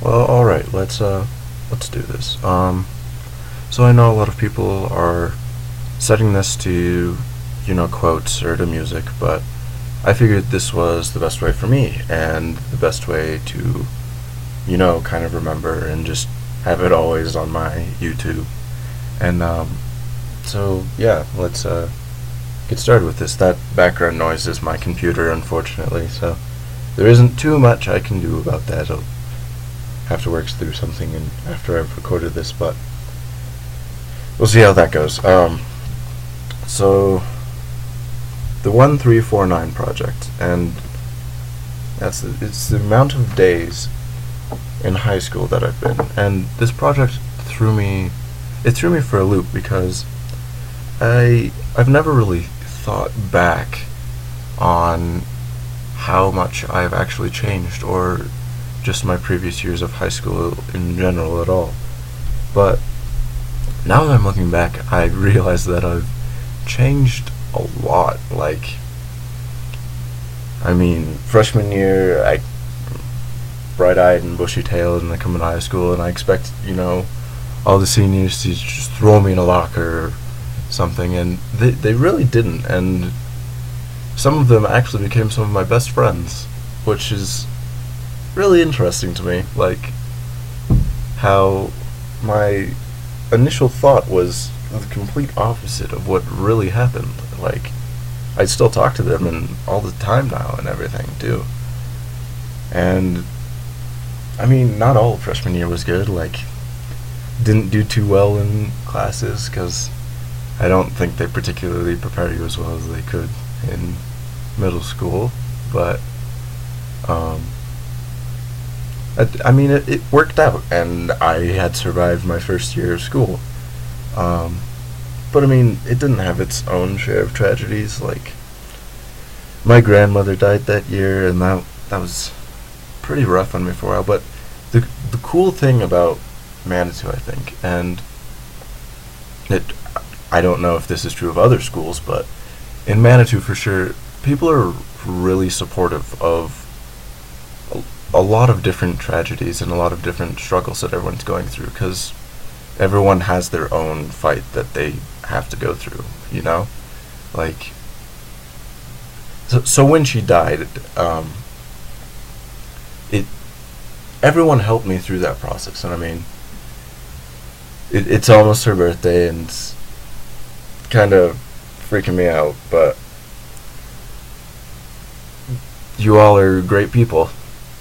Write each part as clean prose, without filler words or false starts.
Well, all right. Let's do this. So I know a lot of people are setting this to, quotes or to music, but I figured this was the best way for me and the best way to, kind of remember and just have it always on my YouTube. And so yeah, let's get started with this. That background noise is my computer, unfortunately. So there isn't too much I can do about that. I'll have to work through something and after I've recorded this, but we'll see how that goes. So the 1349 project, and it's the amount of days in high school that I've been, and this project threw me for a loop because I've never really thought back on how much I've actually changed, or just my previous years of high school in general at all. But now that I'm looking back, I realize that I've changed a lot. Like, I mean, freshman year, I bright-eyed and bushy-tailed, and I come into high school, and I expect, all the seniors to just throw me in a locker or something, and they really didn't. And some of them actually became some of my best friends, which is really interesting to me. Like, how my initial thought was the complete opposite of what really happened. Like, I still talk to them and all the time now and everything too. And I mean, not all of freshman year was good. Like, didn't do too well in classes because I don't think they particularly prepare you as well as they could in middle school. But I mean, it worked out, and I had survived my first year of school. But I mean, it didn't have its own share of tragedies. Like, my grandmother died that year, and that was pretty rough on me for a while. But the cool thing about Manitou, I think, and I don't know if this is true of other schools, but in Manitou for sure, people are really supportive of a lot of different tragedies and a lot of different struggles that everyone's going through, because everyone has their own fight that they have to go through, like, so when she died, it everyone helped me through that process. And I mean, it's almost her birthday, and it's kind of freaking me out, but you all are great people,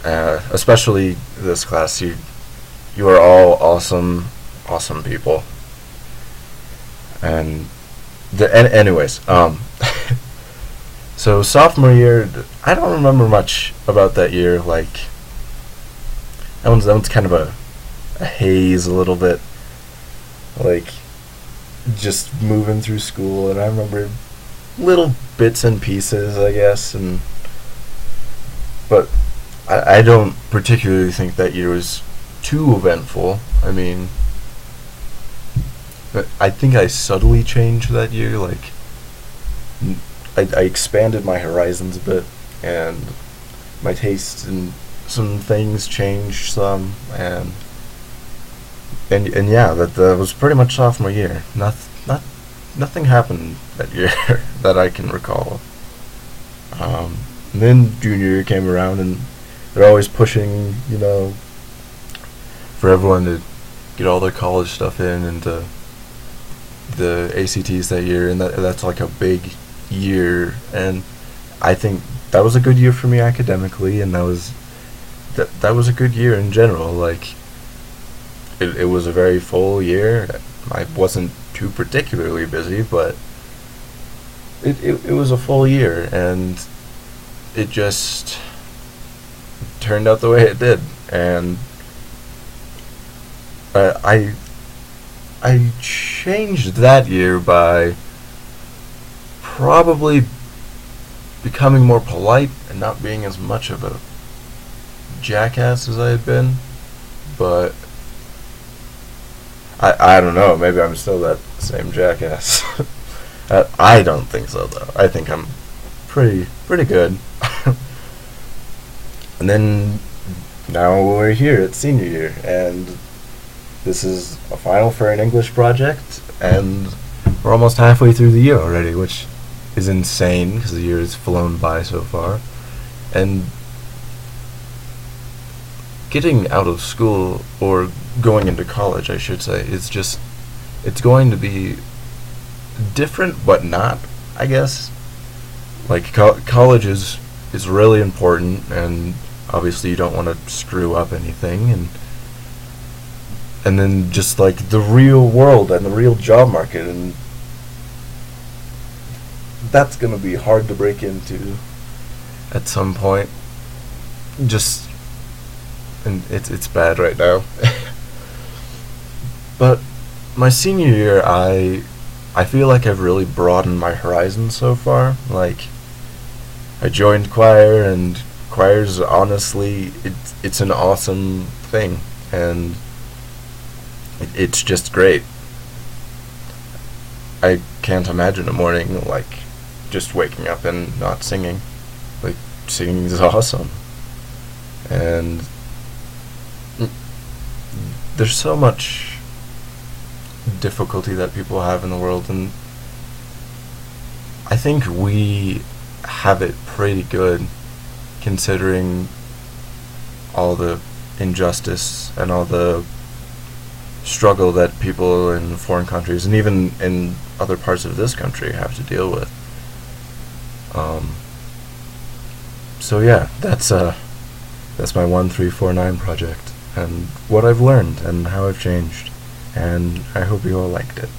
especially this class. You are all awesome people. And anyways, so sophomore year, I don't remember much about that year. Like, that one's kind of a haze a little bit. Like, just moving through school, and I remember little bits and pieces, I guess, but I don't particularly think that year was too eventful. I mean, but I think I subtly changed that year. Like, I expanded my horizons a bit, and my taste in some things changed some, and yeah, that was pretty much sophomore year. Nothing happened that year that I can recall. And then junior year came around, and they're always pushing, for everyone to get all their college stuff in, and the ACTs that year, and that's like a big year. And I think that was a good year for me academically, and that was a good year in general. Like, it was a very full year. I wasn't too particularly busy, but it was a full year, and it just turned out the way it did. And I changed that year by probably becoming more polite and not being as much of a jackass as I had been. But I don't know, maybe I'm still that same jackass. I don't think so, though. I think I'm pretty good. And then now we're here at senior year, and this is a final for an English project, and we're almost halfway through the year already, which is insane because the year has flown by so far. And getting out of school, or going into college, I should say, it's going to be different, but not, I guess. Like, college is really important, and obviously you don't want to screw up anything, and then just like the real world and the real job market, and that's gonna be hard to break into at some point. Just, and it's bad right now. But my senior year, I feel like I've really broadened my horizons so far. Like, I joined choir, and choir's honestly, it's an awesome thing, and it's just great. I can't imagine a morning like just waking up and not singing. Like, singing is awesome, and there's so much difficulty that people have in the world, and I think we have it pretty good considering all the injustice and all the struggle that people in foreign countries and even in other parts of this country have to deal with. So yeah, that's my 1349 project, and what I've learned and how I've changed, and I hope you all liked it.